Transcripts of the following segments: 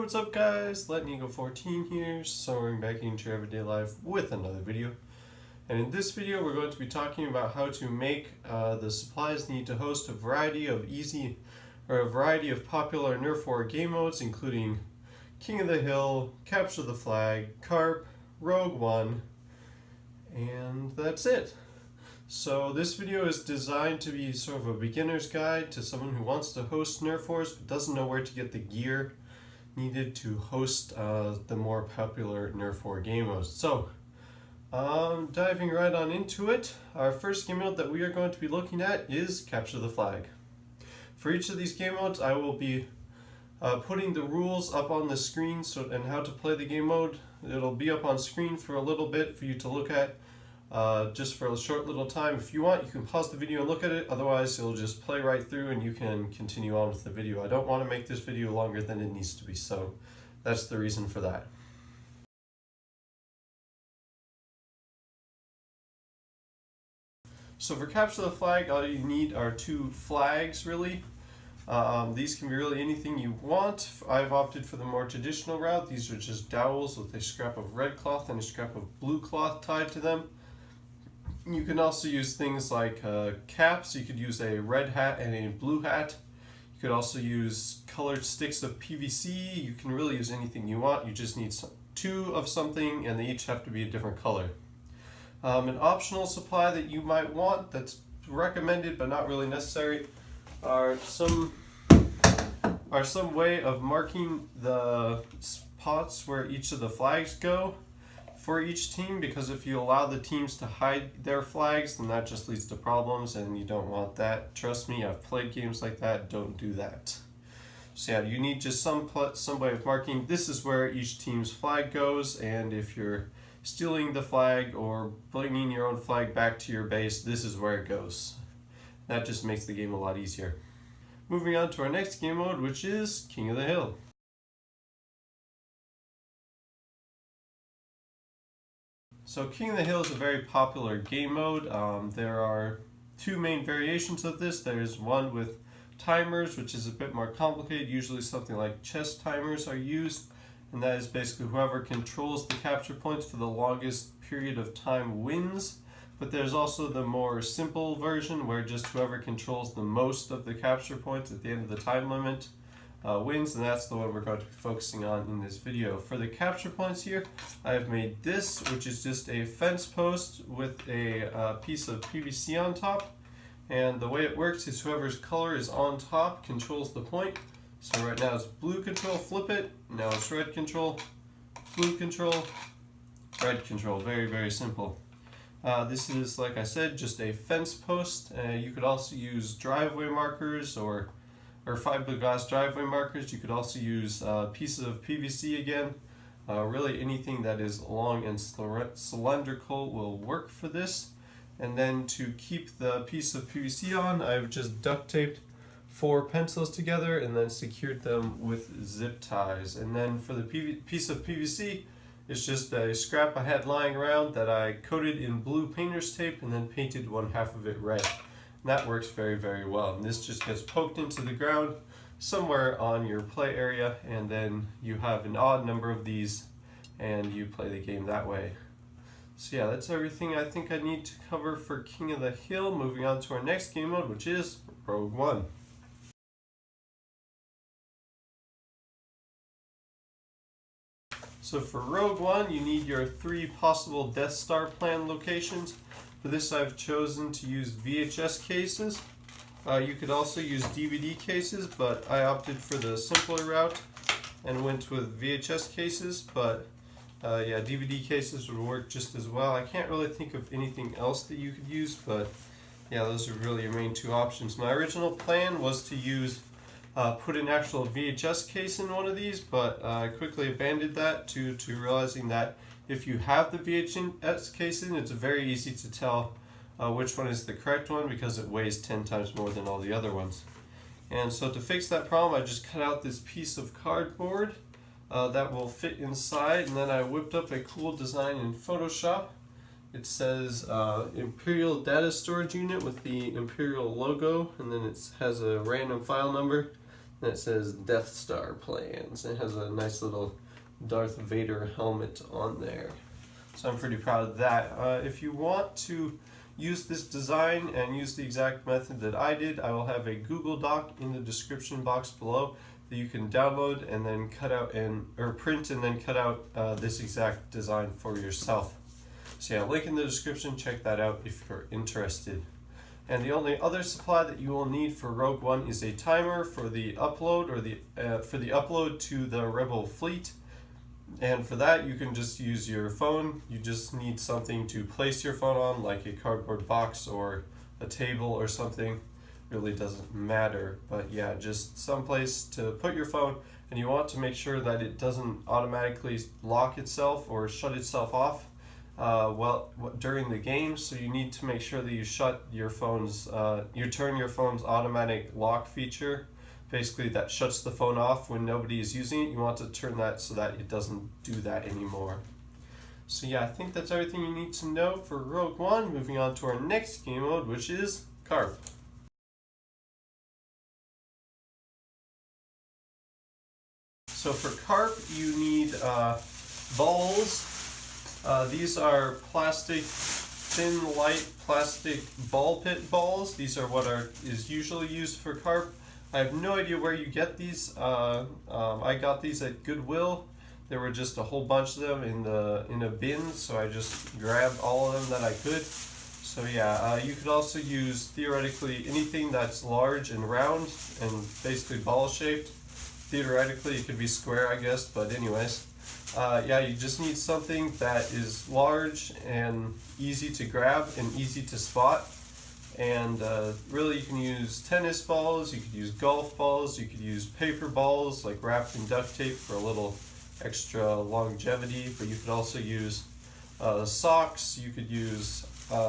what's up guys? LetNeGo14 here, soaring back into your everyday life with another video. And in this video we're going to be talking about how to make the supplies needed to host a variety of popular Nerf war game modes, including King of the Hill, Capture the Flag, Carp, Rouge One, and that's it. So this video is designed to be sort of a beginner's guide to someone who wants to host Nerf wars but doesn't know where to get the gear needed to host the more popular Nerf war game modes. So diving right on into it, our first game mode that we are going to be looking at is Capture the Flag. For each of these game modes I will be putting the rules up on the screen and how to play the game mode. It'll be up on screen for a little bit for you to look at. Just for a short little time. If you want, you can pause the video and look at it, otherwise it'll just play right through and you can continue on with the video. I don't want to make this video longer than it needs to be, so that's the reason for that. So for Capture the Flag, all you need are two flags really. These can be really anything you want. I've opted for the more traditional route. These are just dowels with a scrap of red cloth and a scrap of blue cloth tied to them. You can also use things like caps. You could use a red hat and a blue hat. You could also use colored sticks of PVC. You can really use anything you want. You just need two of something and they each have to be a different color. An optional supply that you might want that's recommended but not really necessary are some way of marking the spots where each of the flags go for each team, because if you allow the teams to hide their flags, then that just leads to problems and you don't want that. Trust me, I've played games like that. Don't do that. So yeah, you need just some way of marking this is where each team's flag goes, and if you're stealing the flag or bringing your own flag back to your base, this is where it goes. That just makes the game a lot easier. Moving on to our next game mode, which is King of the Hill. So King of the Hill is a very popular game mode. There are two main variations of this. There's one with timers, which is a bit more complicated. Usually something like chess timers are used, and that is basically whoever controls the capture points for the longest period of time wins. But there's also the more simple version where just whoever controls the most of the capture points at the end of the time limit wins, and that's the one we're going to be focusing on in this video. For the capture points here, I have made this, which is just a fence post with a piece of PVC on top, and the way it works is whoever's color is on top controls the point. So right now it's blue control, flip it, now it's red control, blue control, red control. Very, very simple. This is, like I said, just a fence post. You could also use driveway markers or fiberglass driveway markers. You could also use pieces of PVC again. Really anything that is long and cylindrical will work for this. And then to keep the piece of PVC on, I've just duct taped 4 pencils together and then secured them with zip ties. And then for the piece of PVC, it's just a scrap I had lying around that I coated in blue painter's tape and then painted one half of it red. And that works very, very well. And this just gets poked into the ground somewhere on your play area, and then you have an odd number of these and you play the game that way. So yeah, that's everything I think I need to cover for King of the Hill. Moving on to our next game mode, which is Rouge One. So for Rouge One, you need your 3 possible Death Star plan locations. For this, I've chosen to use VHS cases. You could also use DVD cases, but I opted for the simpler route and went with VHS cases. But yeah, DVD cases would work just as well. I can't really think of anything else that you could use, but yeah, those are really your main 2 options. My original plan was to use put an actual VHS case in one of these, but I quickly abandoned that to realizing that if you have the VHS case in, it's very easy to tell which one is the correct one because it weighs 10 times more than all the other ones. And so to fix that problem, I just cut out this piece of cardboard that will fit inside, and then I whipped up a cool design in Photoshop. It says Imperial Data Storage Unit with the Imperial logo, and then it has a random file number And it says Death Star plans. It has a nice little Darth Vader helmet on there. So I'm pretty proud of that. If you want to use this design and use the exact method that I did, I will have a Google Doc in the description box below that you can download and then cut out or print and then cut out this exact design for yourself. So yeah, link in the description, check that out if you're interested. And the only other supply that you will need for Rogue One is a timer for the upload or for the upload to the Rebel fleet. And for that, you can just use your phone. You just need something to place your phone on, like a cardboard box or a table or something. Really doesn't matter, but yeah, just someplace to put your phone. And you want to make sure that it doesn't automatically lock itself or shut itself off during the game. So you need to make sure that you shut your phone's, you turn your phone's automatic lock feature. Basically, that shuts the phone off when nobody is using it. You want to turn that so that it doesn't do that anymore. So yeah, I think that's everything you need to know for Rogue One. Moving on to our next game mode, which is Carp. So for Carp, you need balls. These are plastic, thin, light plastic ball pit balls. These are what is usually used for Carp. I have no idea where you get these. I got these at Goodwill. There were just a whole bunch of them in a bin, so I just grabbed all of them that I could. So yeah, you could also use theoretically anything that's large and round and basically ball shaped. Theoretically, it could be square, I guess, but anyways. Yeah, you just need something that is large and easy to grab and easy to spot. And really, you can use tennis balls, you could use golf balls, you could use paper balls like wrapped in duct tape for a little extra longevity, but you could also use socks, you could use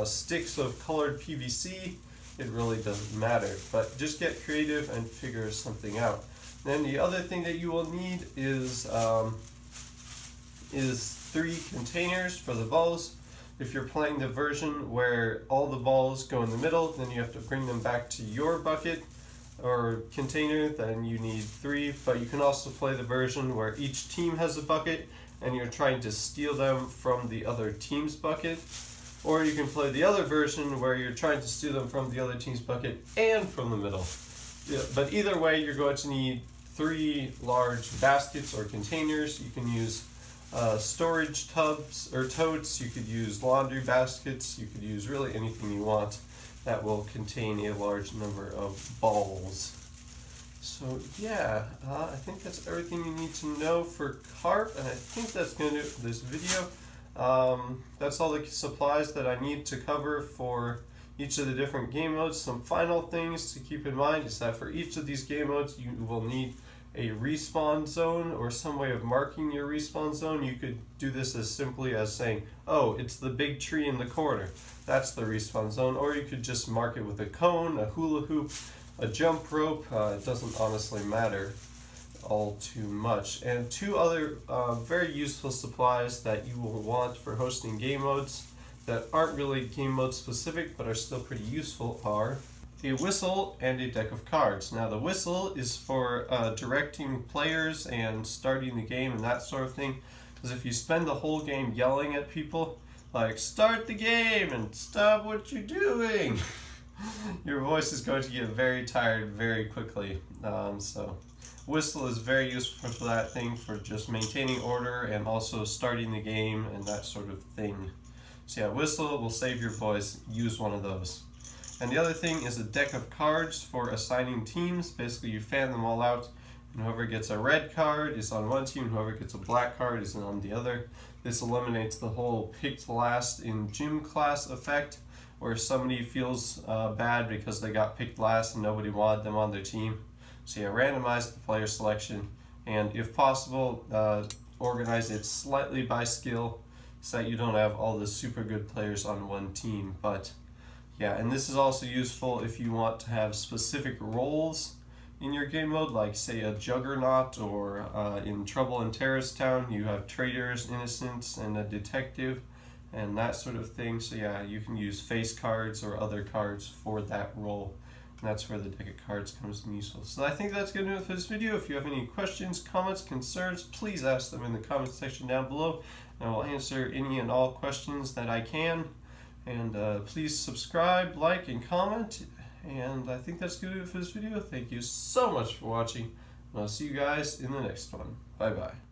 sticks of colored PVC. It really doesn't matter, but just get creative and figure something out. Then the other thing that you will need is 3 containers for the balls. If you're playing the version where all the balls go in the middle, then you have to bring them back to your bucket or container, then you need 3. But you can also play the version where each team has a bucket and you're trying to steal them from the other team's bucket. Or you can play the other version where you're trying to steal them from the other team's bucket and from the middle. Yeah, but either way, you're going to need 3 large baskets or containers. You can use storage tubs or totes, you could use laundry baskets, you could use really anything you want that will contain a large number of balls. So yeah, I think that's everything you need to know for Carp, and I think that's going to do it for this video. That's all the supplies that I need to cover for each of the different game modes. Some final things to keep in mind is that for each of these game modes you will need a respawn zone or some way of marking your respawn zone. You could do this as simply as saying, oh, it's the big tree in the corner. That's the respawn zone. Or you could just mark it with a cone, a hula hoop, a jump rope. It doesn't honestly matter all too much. And 2 other very useful supplies that you will want for hosting game modes that aren't really game mode specific but are still pretty useful are a whistle and a deck of cards. Now the whistle is for directing players and starting the game and that sort of thing, because if you spend the whole game yelling at people like start the game and stop what you're doing, your voice is going to get very tired very quickly. So whistle is very useful for that thing, for just maintaining order and also starting the game and that sort of thing. So yeah, whistle will save your voice. Use one of those. And the other thing is a deck of cards for assigning teams. Basically, you fan them all out, and whoever gets a red card is on one team, whoever gets a black card is on the other. This eliminates the whole picked last in gym class effect, where somebody feels bad because they got picked last and nobody wanted them on their team. So yeah, randomize the player selection, and if possible, organize it slightly by skill so that you don't have all the super good players on one team. But yeah, and this is also useful if you want to have specific roles in your game mode, like say a juggernaut, or in Trouble in Terrorist Town you have traitors, innocents, and a detective and that sort of thing. So yeah, you can use face cards or other cards for that role. And that's where the deck of cards comes in useful. So I think that's going to do it for this video. If you have any questions, comments, concerns, please ask them in the comment section down below. And I will answer any and all questions that I can. And please subscribe, like, and comment. And I think that's going to do it for this video. Thank you so much for watching. And I'll see you guys in the next one. Bye-bye.